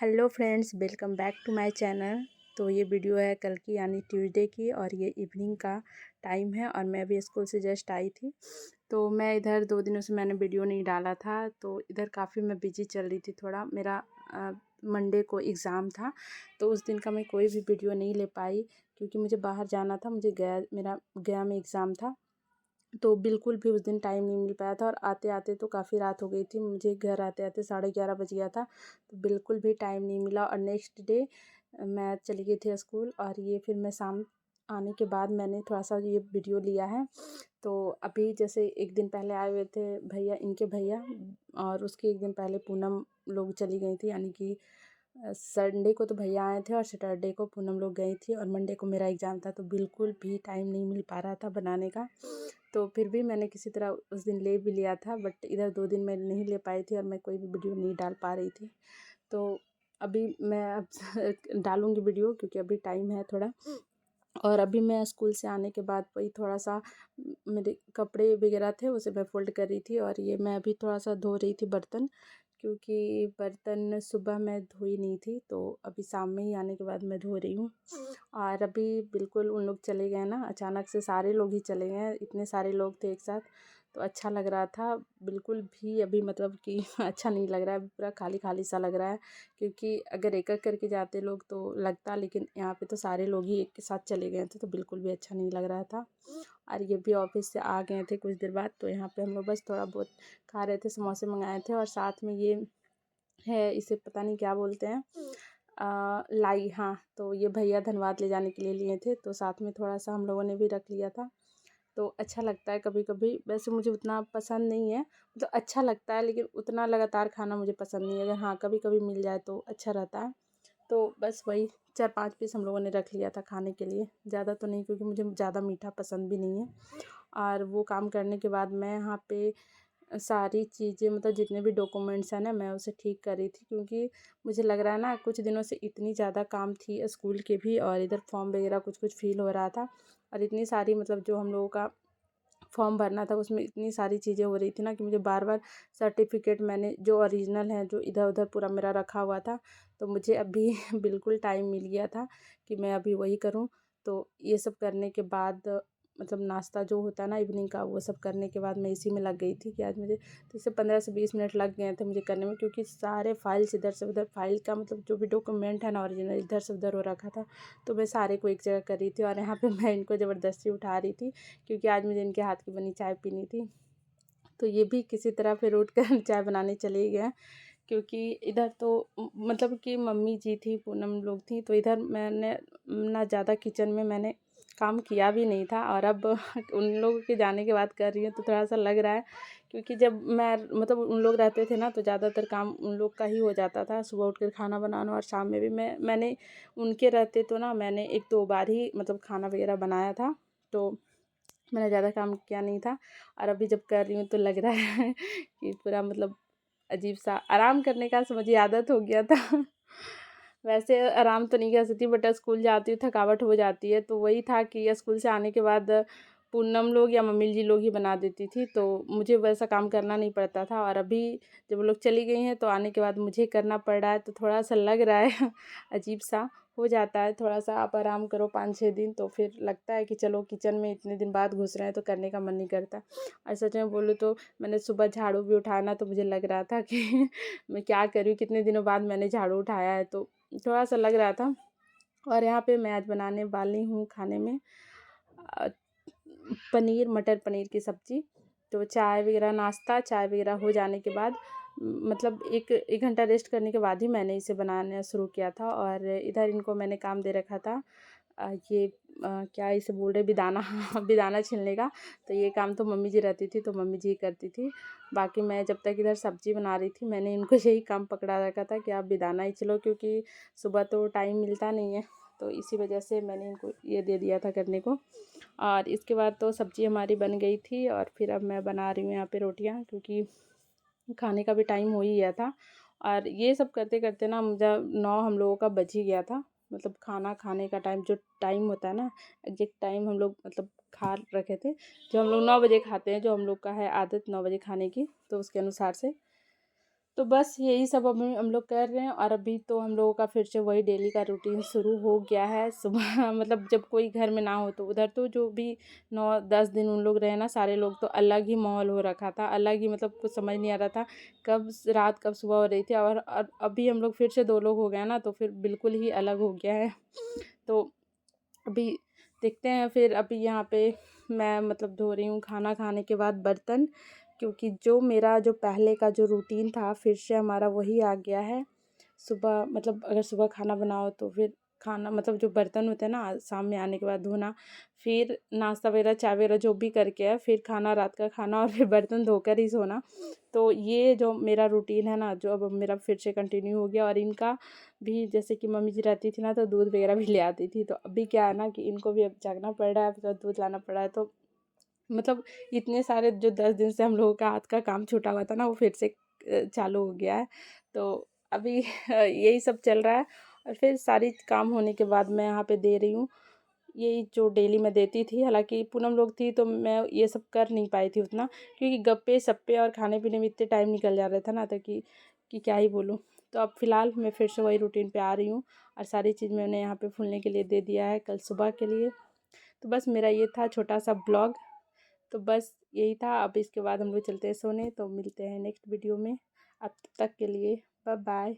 Hello friends, welcome back to my channel. तो ये video है कल की यानी ट्यूसडे की और ये इवनिंग का टाइम है और मैं अभी स्कूल से जस्ट आई थी। तो मैं इधर 2 दिनों से मैंने वीडियो नहीं डाला था, तो इधर काफ़ी मैं बिजी चल रही थी। थोड़ा मेरा मंडे को एग्ज़ाम था, तो उस दिन का मैं कोई भी वीडियो नहीं ले पाई क्योंकि मुझे बाहर जाना था। मेरा गया में एग्ज़ाम था, तो बिल्कुल भी उस दिन टाइम नहीं मिल पाया था और आते आते तो काफ़ी रात हो गई थी। मुझे घर आते आते 11:30 बज गया था, तो बिल्कुल भी टाइम नहीं मिला। और नेक्स्ट डे मैं चली गई थी स्कूल और ये फिर मैं शाम आने के बाद मैंने थोड़ा सा ये वीडियो लिया है। तो अभी जैसे एक दिन पहले आए हुए थे भैया, इनके भैया, और उसके एक दिन पहले पूनम लोग चली गई थी, यानी कि संडे को तो भैया आए थे और सैटरडे को पूनम लोग गई थी और मंडे को मेरा एग्ज़ाम था। तो बिल्कुल भी टाइम नहीं मिल पा रहा था बनाने का। तो फिर भी मैंने किसी तरह उस दिन ले भी लिया था, बट इधर 2 दिन मैं नहीं ले पाई थी और मैं कोई भी वीडियो नहीं डाल पा रही थी। तो अभी मैं अब डालूँगी वीडियो क्योंकि अभी टाइम है थोड़ा। और अभी मैं स्कूल से आने के बाद वही थोड़ा सा मेरे कपड़े वगैरह थे उसे मैं फ़ोल्ड कर रही थी और ये मैं अभी थोड़ा सा धो रही थी बर्तन, क्योंकि बर्तन सुबह मैं धोई नहीं थी, तो अभी शाम में ही आने के बाद मैं धो रही हूँ। और अभी बिल्कुल उन लोग चले गए ना, अचानक से सारे लोग ही चले गए, इतने सारे लोग थे एक साथ, तो अच्छा लग रहा था। बिल्कुल भी अभी मतलब कि अच्छा नहीं लग रहा है, पूरा खाली खाली सा लग रहा है। क्योंकि अगर एक एक करके जाते लोग तो लगता, लेकिन यहाँ पे तो सारे लोग ही एक के साथ चले गए थे, तो बिल्कुल भी अच्छा नहीं लग रहा था। और ये भी ऑफिस से आ गए थे कुछ देर बाद, तो यहाँ पे हम लोग बस थोड़ा बहुत खा रहे थे, समोसे मंगाए थे और साथ में ये है, इसे पता नहीं क्या बोलते हैं, लाई। हाँ, तो ये भैया धनबाद ले जाने के लिए लिए थे, तो साथ में थोड़ा सा हम लोगों ने भी रख लिया था। तो अच्छा लगता है कभी कभी, वैसे मुझे उतना पसंद नहीं है, मतलब अच्छा लगता है लेकिन उतना लगातार खाना मुझे पसंद नहीं है। अगर हाँ कभी कभी मिल जाए तो अच्छा रहता है। तो बस वही 4-5 पीस हम लोगों ने रख लिया था खाने के लिए, ज़्यादा तो नहीं, क्योंकि मुझे ज़्यादा मीठा पसंद भी नहीं है। और वो काम करने के बाद मैं यहाँ पे सारी चीज़ें, मतलब जितने भी डॉक्यूमेंट्स हैं ना, मैं उसे ठीक कर रही थी, क्योंकि मुझे लग रहा है ना कुछ दिनों से इतनी ज़्यादा काम थी स्कूल के भी, और इधर फॉर्म वगैरह कुछ कुछ फिल हो रहा था, और इतनी सारी मतलब जो हम लोगों का फॉर्म भरना था उसमें इतनी सारी चीज़ें हो रही थी ना कि मुझे बार बार सर्टिफिकेट, मैंने जो ओरिजिनल है जो इधर उधर पूरा मेरा रखा हुआ था, तो मुझे अभी बिल्कुल टाइम मिल गया था कि मैं अभी वही करूं। तो ये सब करने के बाद, मतलब नाश्ता जो होता है ना इवनिंग का, वो सब करने के बाद मैं इसी में लग गई थी कि आज मुझे तो इससे 15 से 20 मिनट लग गए थे मुझे करने में, क्योंकि सारे फाइल्स इधर से उधर, फाइल का मतलब जो भी डॉक्यूमेंट है ना ओरिजिनल, इधर से उधर हो रखा था। तो मैं सारे को एक जगह कर रही थी और यहाँ पे मैं इनको ज़बरदस्ती उठा रही थी, क्योंकि आज मुझे इनके हाथ की बनी चाय पीनी थी। तो ये भी किसी तरह फिर उठ कर चाय बनाने चले गए, क्योंकि इधर तो मतलब कि मम्मी जी थी, पूनम लोग थी, तो इधर मैंने ना ज़्यादा किचन में मैंने काम किया भी नहीं था, और अब उन लोगों के जाने के बाद कर रही हूँ तो थोड़ा सा लग रहा है। क्योंकि जब मैं मतलब उन लोग रहते थे ना, तो ज़्यादातर काम उन लोग का ही हो जाता था, सुबह उठकर खाना बनाना, और शाम में भी मैंने उनके रहते तो ना मैंने 1-2 बार ही मतलब खाना वगैरह बनाया था, तो मैंने ज़्यादा काम किया नहीं था। और अभी जब कर रही हूँ तो लग रहा है कि पूरा मतलब अजीब सा आराम करने का समझिए आदत हो गया था। वैसे आराम तो नहीं कर सकती, बट स्कूल जाती हूँ थकावट हो जाती है, तो वही था कि स्कूल से आने के बाद पूनम लोग या मम्मी जी लोग ही बना देती थी, तो मुझे वैसा काम करना नहीं पड़ता था। और अभी जब वो लोग चली गई हैं तो आने के बाद मुझे करना पड़ रहा है, तो थोड़ा सा लग रहा है अजीब सा हो जाता है। थोड़ा सा आप आराम करो 5-6 दिन, तो फिर लगता है कि चलो किचन में इतने दिन बाद घुस रहे हैं तो करने का मन नहीं करता। और सच में बोलूँ तो मैंने सुबह झाड़ू भी उठाना, तो मुझे लग रहा था कि मैं क्या करूँ, कितने दिनों बाद मैंने झाड़ू उठाया है, तो थोड़ा सा लग रहा था। और यहाँ पे मैं आज बनाने वाली हूँ खाने में अ, पनीर, मटर पनीर की सब्ज़ी। तो चाय वगैरह, नाश्ता चाय वगैरह हो जाने के बाद, मतलब एक 1 घंटा रेस्ट करने के बाद ही मैंने इसे बनाना शुरू किया था। और इधर इनको मैंने काम दे रखा था, ये क्या इसे बोल रहे, बिदाना बिदाना छिलने का। तो ये काम तो मम्मी जी रहती थी, तो मम्मी जी करती थी। बाकी मैं जब तक इधर सब्ज़ी बना रही थी, मैंने इनको यही काम पकड़ा रखा था कि आप बिदाना ही छिलो, क्योंकि सुबह तो टाइम मिलता नहीं है, तो इसी वजह से मैंने इनको ये दे दिया था करने को। और इसके बाद तो सब्ज़ी हमारी बन गई थी, और फिर अब मैं बना रही हूँ यहाँ पे रोटियाँ, क्योंकि खाने का भी टाइम हो ही गया था। और ये सब करते करते ना मुझे 9 हम लोगों का बज ही गया था। मतलब खाना खाने का टाइम, जो टाइम होता है ना, एग्जैक्ट टाइम हम लोग मतलब खा रखे थे। जो हम लोग 9 बजे खाते हैं, जो हम लोग का है आदत 9 बजे खाने की, तो उसके अनुसार से तो बस यही सब अभी हम लोग कर रहे हैं। और अभी तो हम लोगों का फिर से वही डेली का रूटीन शुरू हो गया है। सुबह मतलब जब कोई घर में ना हो तो उधर तो जो भी 9-10 दिन उन लोग रहे ना सारे लोग, तो अलग ही माहौल हो रखा था, अलग ही मतलब कुछ समझ नहीं आ रहा था कब रात कब सुबह हो रही थी। और अभी हम लोग फिर से 2 लोग हो गए ना, तो फिर बिल्कुल ही अलग हो गया है। तो अभी देखते हैं। फिर अभी यहाँ पे मैं मतलब धो रही हूँ खाना खाने के बाद बर्तन, क्योंकि जो मेरा जो पहले का जो रूटीन था फिर से हमारा वही आ गया है। सुबह मतलब अगर सुबह खाना बनाओ तो फिर खाना मतलब जो बर्तन होते हैं ना शाम में आने के बाद धोना, फिर नाश्ता वगैरह चाय वगैरह जो भी करके है, फिर खाना रात का खाना, और फिर बर्तन धोकर ही सोना। तो ये जो मेरा रूटीन है ना, जो अब मेरा फिर से कंटिन्यू हो गया। और इनका भी जैसे कि मम्मी जी रहती थी ना तो दूध वगैरह भी ले आती थी, तो अभी क्या है ना कि इनको भी अब जागना पड़ रहा है, तो दूध लाना पड़ रहा है। तो मतलब इतने सारे जो 10 दिन से हम लोगों का हाथ का काम छूटा हुआ था ना, वो फिर से चालू हो गया है। तो अभी यही सब चल रहा है। और फिर सारी काम होने के बाद मैं यहाँ पे दे रही हूँ यही जो डेली मैं देती थी। हालांकि पूनम लोग थी तो मैं ये सब कर नहीं पाई थी उतना, क्योंकि गप्पे सप्पे और खाने पीने में इतने टाइम निकल जा रहा था ना, तो कि क्या ही बोलूँ। तो अब फ़िलहाल मैं फिर से वही रूटीन पे आ रही हूँ, और सारी चीज़ मैंने यहाँ पे फूलने के लिए दे दिया है कल सुबह के लिए। तो बस मेरा ये था छोटा सा ब्लॉग। तो बस यही था। अब इसके बाद हम लोग चलते हैं सोने, तो मिलते हैं नेक्स्ट वीडियो में। अब तक के लिए बाय बाय।